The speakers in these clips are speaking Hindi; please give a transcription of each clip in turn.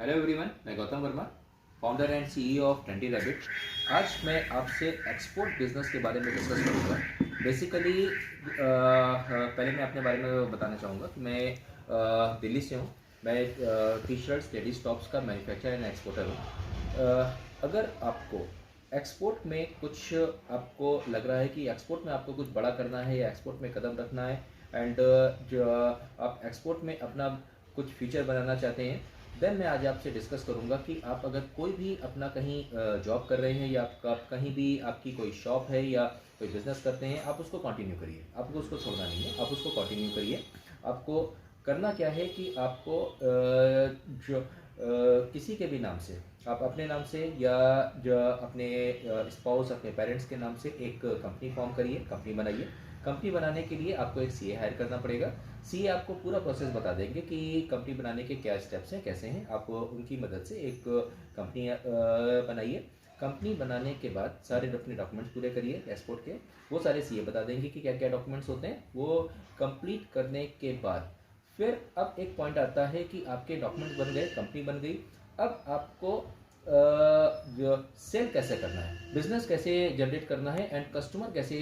हेलो एवरीवन, मैं Gautam Verma, founder and CEO of 20 rabbit. आज मैं आपसे एक्सपोर्ट बिजनेस के बारे में डिस्कस करूँगा। बेसिकली पहले मैं अपने बारे में बताना चाहूँगा कि मैं दिल्ली से हूँ। मैं टी शर्ट्स लेडीज टॉप्स का मैन्युफैक्चरर एंड एक्सपोर्टर हूँ। अगर आपको एक्सपोर्ट में कुछ आपको लग रहा है कि एक्सपोर्ट में आपको कुछ बड़ा करना है या एक्सपोर्ट में कदम रखना है एंड जो आप एक्सपोर्ट में अपना कुछ फीचर बनाना चाहते हैं, देन मैं आज आपसे डिस्कस करूंगा कि आप अगर कोई भी अपना कहीं जॉब कर रहे हैं या आप कहीं भी आपकी कोई शॉप है या कोई बिजनेस करते हैं, आप उसको कंटिन्यू करिए। आपको उसको छोड़ना नहीं है, आप उसको कंटिन्यू करिए। आपको करना क्या है कि आपको जो किसी के भी नाम से, आप अपने नाम से या जो अपने स्पाउस अपने पेरेंट्स के नाम से एक कंपनी फॉर्म करिए, कंपनी बनाइए। कंपनी बनाने के लिए आपको एक सीए हायर करना पड़ेगा। सीए आपको पूरा प्रोसेस बता देंगे कि कंपनी बनाने के क्या स्टेप्स हैं, कैसे हैं। आप उनकी मदद से एक कंपनी बनाइए। कंपनी बनाने के बाद सारे अपने डॉक्यूमेंट्स पूरे करिए एक्सपोर्ट के। वो सारे सीए बता देंगे कि क्या क्या डॉक्यूमेंट्स होते हैं। वो कंप्लीट करने के बाद फिर अब एक पॉइंट आता है कि आपके डॉक्यूमेंट्स बन गए, कंपनी बन गई। अब आपको जो सेल कैसे करना है, बिजनेस कैसे जनरेट करना है एंड कस्टमर कैसे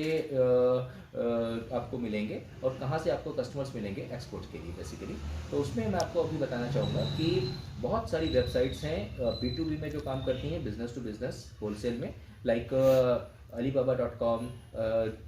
आपको मिलेंगे और कहाँ से आपको कस्टमर्स मिलेंगे एक्सपोर्ट के लिए बेसिकली। तो उसमें मैं आपको अभी बताना चाहूँगा कि बहुत सारी वेबसाइट्स हैं B2B में जो काम करती हैं, बिजनेस टू बिजनेस होलसेल में, लाइक alibaba.com,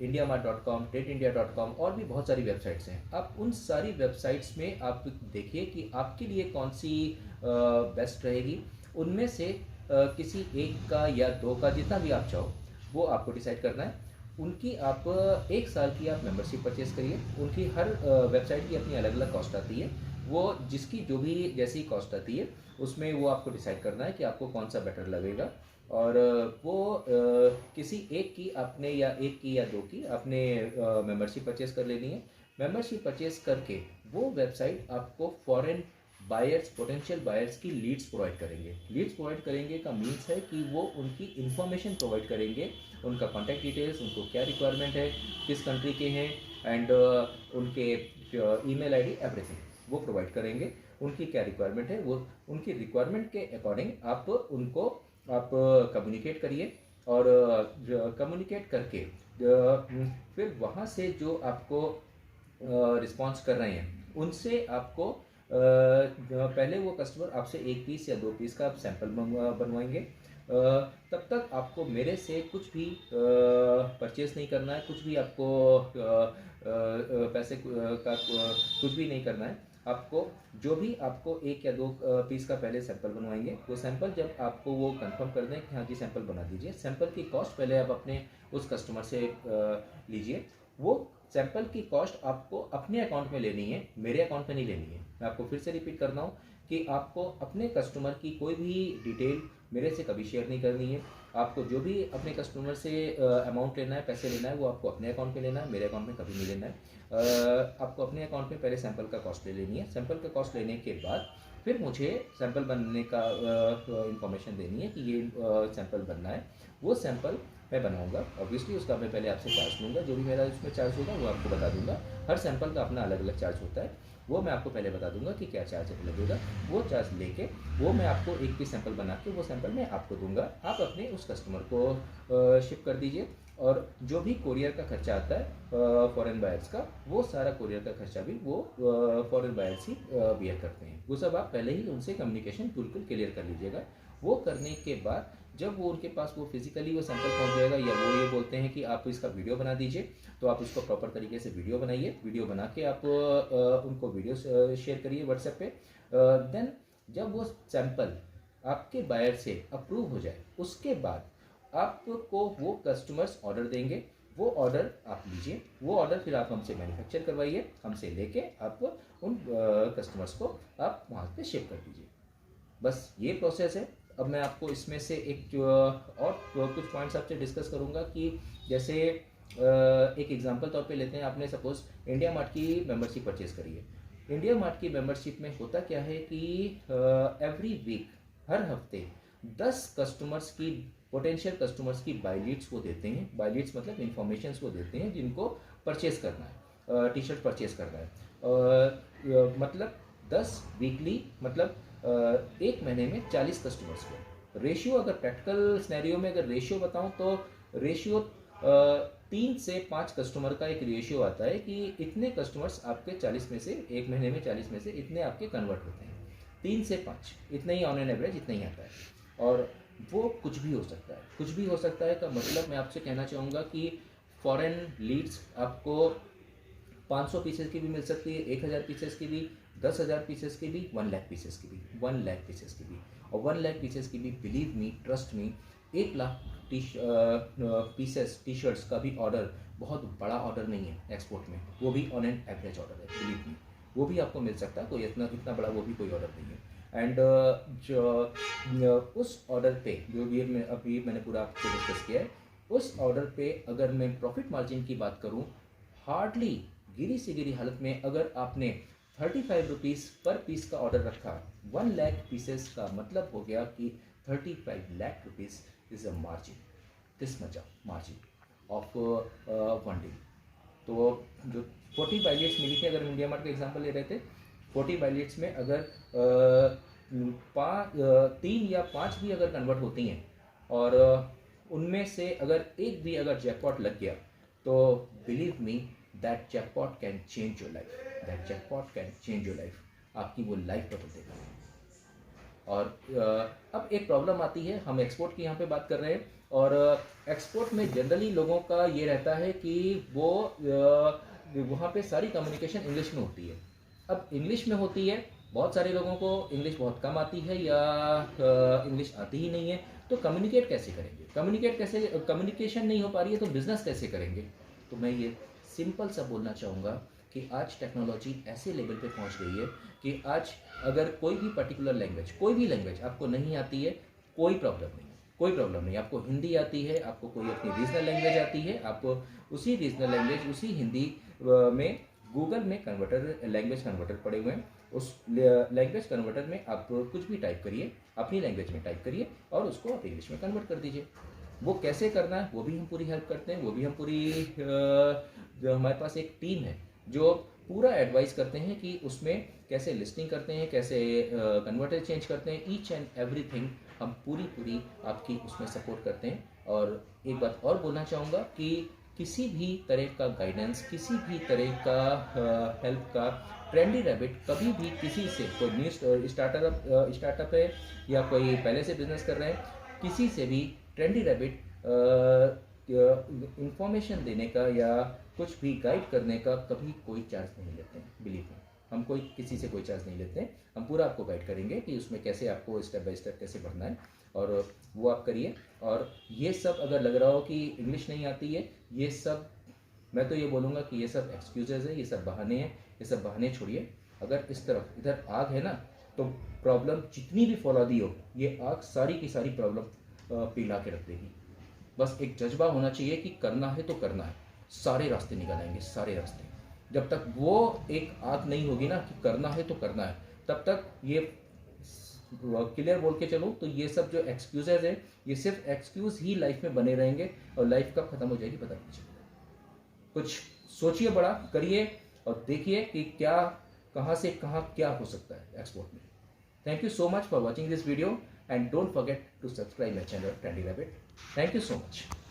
indiamart.com, टेट और भी बहुत सारी वेबसाइट्स हैं। आप उन सारी वेबसाइट्स में आप देखिए कि आपके लिए कौन सी बेस्ट रहेगी। उनमें से किसी एक का या दो का, जितना भी आप चाहो वो आपको डिसाइड करना है। उनकी आप 1 साल की आप मेंबरशिप परचेज करिए। उनकी हर वेबसाइट की अपनी अलग अलग कॉस्ट आती है। वो जिसकी जो भी जैसी कॉस्ट आती है उसमें वो आपको डिसाइड करना है कि आपको कौन सा बेटर लगेगा। और वो किसी एक की आपने या एक की या दो की आपने मेंबरशिप परचेज कर लेनी है। मेंबरशिप परचेज करके वो वेबसाइट आपको फॉरेन बायर्स, पोटेंशियल बायर्स की लीड्स प्रोवाइड करेंगे। लीड्स प्रोवाइड करेंगे का मीन्स है कि वो उनकी इन्फॉर्मेशन प्रोवाइड करेंगे, उनका कॉन्टैक्ट डिटेल्स, उनको क्या रिक्वायरमेंट है, किस कंट्री के हैं एंड उनके ईमेल आईडी, एवरीथिंग वो प्रोवाइड करेंगे। उनकी क्या रिक्वायरमेंट है, वो उनकी रिक्वायरमेंट के अकॉर्डिंग आप उनको आप कम्युनिकेट करिए। और कम्युनिकेट करके फिर वहाँ से जो आपको रिस्पॉन्स कर रहे हैं उनसे आपको पहले वो कस्टमर आपसे 1 पीस या 2 पीस का आप सैंपल बनवाएंगे। तब तक आपको मेरे से कुछ भी परचेस नहीं करना है, कुछ भी आपको पैसे का कुछ भी नहीं करना है। आपको जो भी आपको 1 या 2 पीस का पहले सैंपल बनवाएंगे, वो सैंपल जब आपको वो कंफर्म कर दें कि हाँ जी सैंपल बना दीजिए, सैंपल की कॉस्ट पहले आप अपने उस कस्टमर से लीजिए। वो सैंपल की कॉस्ट आपको अपने अकाउंट में लेनी है, मेरे अकाउंट में नहीं लेनी है। मैं आपको फिर से रिपीट कर रहा हूँ कि आपको अपने कस्टमर की कोई भी डिटेल मेरे से कभी शेयर नहीं करनी है। आपको जो भी अपने कस्टमर से अमाउंट लेना है, पैसे लेना है, वो आपको अपने अकाउंट में लेना है, मेरे अकाउंट में कभी नहीं लेना है। आपको अपने अकाउंट में पहले सैंपल का कॉस्ट ले लेनी है। सैंपल का कॉस्ट लेने के बाद फिर मुझे सैंपल बनने का इंफॉर्मेशन देनी है कि ये सैंपल बनना है। वो सैंपल मैं बनाऊंगा, ऑब्वियसली उसका मैं पहले आपसे चार्ज लूँगा। जो भी मेरा उसमें चार्ज होगा वो आपको बता दूंगा। हर सैंपल का अपना अलग अलग चार्ज होता है, वो मैं आपको पहले बता दूंगा कि क्या चार्ज लगेगा। वो चार्ज लेके वो मैं आपको 1 पीस सैंपल बना के वो सैंपल मैं आपको दूंगा। आप अपने उस कस्टमर को शिप कर दीजिए। और जो भी कोरियर का खर्चा आता है फॉरेन बायर्स का, वो सारा कोरियर का खर्चा भी वो फॉरेन बायर्स ही बियर करते हैं। वो सब आप पहले ही उनसे कम्युनिकेशन बिल्कुल क्लियर कर लीजिएगा। वो करने के बाद जब वो उनके पास वो फिजिकली वो सैंपल पहुंच जाएगा, या वो ये बोलते हैं कि आप इसका वीडियो बना दीजिए, तो आप उसको प्रॉपर तरीके से वीडियो बनाइए। वीडियो बना के आप उनको वीडियो शेयर करिए व्हाट्सएप पे। देन जब वो सैंपल आपके बायर से अप्रूव हो जाए, उसके बाद आपको वो कस्टमर्स ऑर्डर देंगे। वो ऑर्डर आप लीजिए, वो ऑर्डर फिर आप हमसे मैन्युफैक्चर करवाइए, हमसे लेके आप उन कस्टमर्स को आप वहाँ पे शिप कर दीजिए। बस ये प्रोसेस है। अब मैं आपको इसमें से और कुछ पॉइंट्स आपसे डिस्कस करूंगा कि जैसे एक एग्जांपल तौर पे लेते हैं। आपने सपोज इंडिया मार्ट की मेंबरशिप परचेज करी है। इंडिया मार्ट की मेंबरशिप में होता क्या है कि एवरी वीक, हर हफ्ते 10 कस्टमर्स की, पोटेंशियल कस्टमर्स की बाय लीड्स वो देते हैं। बाय लीड्स मतलब इंफॉर्मेशन वो देते हैं जिनको परचेज करना है, टी शर्ट परचेज करना है। मतलब 10 वीकली, मतलब एक महीने में 40 कस्टमर्स को। रेशियो अगर प्रैक्टिकल सिनेरियो में अगर रेशियो बताऊं तो रेशियो 3 से 5 कस्टमर का एक रेशियो आता है कि इतने कस्टमर्स आपके 40 में से, एक महीने में 40 में से इतने आपके कन्वर्ट होते हैं। 3 से 5 इतना ही ऑन एन एवरेज इतना ही आता है। और वो कुछ भी हो सकता है, कुछ भी हो सकता है का मतलब मैं आपसे कहना चाहूँगा कि फॉरेन लीड्स आपको 500 पीसेस की भी मिल सकती है, 1000 पीसेस की भी, 10,000 पीसेस की भी, 1 लाख पीसेस की भी, 1 लाख पीसेस की भी। और 1 लाख पीसेस की भी, believe me, trust me, 1 lakh pieces T shirts का भी ऑर्डर बहुत बड़ा ऑर्डर नहीं है एक्सपोर्ट में, वो भी ऑन एन एवरेज ऑर्डर है, बिलीव मी, वो भी आपको मिल सकता है। कोई इतना इतना बड़ा वो भी कोई ऑर्डर नहीं है। एंड जो उस ऑर्डर पे जो भी अभी मैंने पूरा आपको डिस्कस किया है, उस ऑर्डर पे अगर मैं प्रॉफिट मार्जिन की बात करूं, हार्डली गिरी से गिरी हालत में अगर आपने 35 रुपीज़ पर पीस का ऑर्डर रखा, 1 लाख पीसेस का मतलब हो गया कि 35 lakh rupees is a margin, this much margin of 1 day. तो जो 40 बाइलेट्स मिली थी, अगर इंडिया मार्ट का एग्जांपल ले रहे थे, 40 बाइलेट्स में अगर 3 या 5 भी अगर कन्वर्ट होती हैं और उनमें से अगर एक भी अगर जैकपॉट लग गया, तो believe me that jackpot can change your life, that jackpot can change your life, आपकी वो लाइफ बदल देगा। और अब एक प्रॉब्लम आती है, हम एक्सपोर्ट की यहाँ पे बात कर रहे हैं, और एक्सपोर्ट में जनरली लोगों का ये रहता है कि वो वहाँ पे सारी कम्युनिकेशन इंग्लिश में होती है। अब इंग्लिश में होती है, बहुत सारे लोगों को इंग्लिश बहुत कम आती है या इंग्लिश आती ही नहीं है, तो कम्युनिकेट कैसे करेंगे? कम्युनिकेशन नहीं हो पा रही है तो बिजनेस कैसे करेंगे? तो मैं ये सिंपल सा बोलना चाहूँगा कि आज टेक्नोलॉजी ऐसे लेवल पे पहुंच गई है कि आज अगर कोई भी पर्टिकुलर लैंग्वेज, कोई भी लैंग्वेज आपको नहीं आती है, कोई प्रॉब्लम नहीं, कोई प्रॉब्लम नहीं। आपको हिंदी आती है, आपको कोई अपनी रीजनल लैंग्वेज आती है, आपको उसी रीजनल लैंग्वेज, उसी हिंदी में गूगल में कन्वर्टर, लैंग्वेज कन्वर्टर पड़े हुए हैं, उस लैंग्वेज कन्वर्टर में आप कुछ भी टाइप करिए, अपनी लैंग्वेज में टाइप करिए और उसको आप इंग्लिश में कन्वर्ट कर दीजिए। वो कैसे करना है वो भी हम पूरी हेल्प करते हैं, वो भी हम पूरी जो हमारे पास एक टीम है जो पूरा एडवाइस करते हैं कि उसमें कैसे लिस्टिंग करते हैं, कैसे कन्वर्टर चेंज करते हैं, ईच एंड एवरीथिंग हम पूरी आपकी उसमें सपोर्ट करते हैं। और एक बात और बोलना चाहूँगा कि किसी भी तरह का गाइडेंस, किसी भी तरह का हेल्प का ट्रेंडी रैबिट कभी भी किसी से, कोई न्यू स्टार्टअप है या कोई पहले से बिजनेस कर रहे हैं, किसी से भी ट्रेंडी रैबिट इंफॉर्मेशन देने का या कुछ भी गाइड करने का कभी कोई चार्ज नहीं लेते हैं। बिलीव मी, हम कोई किसी से कोई चार्ज नहीं लेते हैं, हम पूरा आपको गाइड करेंगे कि उसमें कैसे आपको स्टेप बाय स्टेप कैसे बढ़ना है, और वो आप करिए। और ये सब अगर लग रहा हो कि इंग्लिश नहीं आती है, ये सब मैं तो ये बोलूँगा कि ये सब एक्सक्यूजेज है, ये सब बहाने हैं, ये सब बहाने छोड़िए। अगर इस तरफ इधर आग है ना, तो प्रॉब्लम जितनी भी फौलादी हो, ये आग सारी की सारी प्रॉब्लम पिघला के रख देगी। बस एक जज्बा होना चाहिए कि करना है तो करना है, सारे रास्ते निकल आएंगे, सारे रास्ते। जब तक वो एक आग नहीं होगी ना कि करना है तो करना है, तब तक ये क्लियर बोल के चलो, तो ये सब जो एक्सक्यूजेज है, ये सिर्फ एक्सक्यूज ही लाइफ में बने रहेंगे और लाइफ कब खत्म हो जाएगी पता नहीं चलेगा। कुछ सोचिए, बड़ा करिए और देखिए कि क्या, कहाँ से कहाँ क्या हो सकता है एक्सपोर्ट में। Thank you so much for watching this video and don't forget to subscribe my channel Trendy Rabbit. Thank you so much.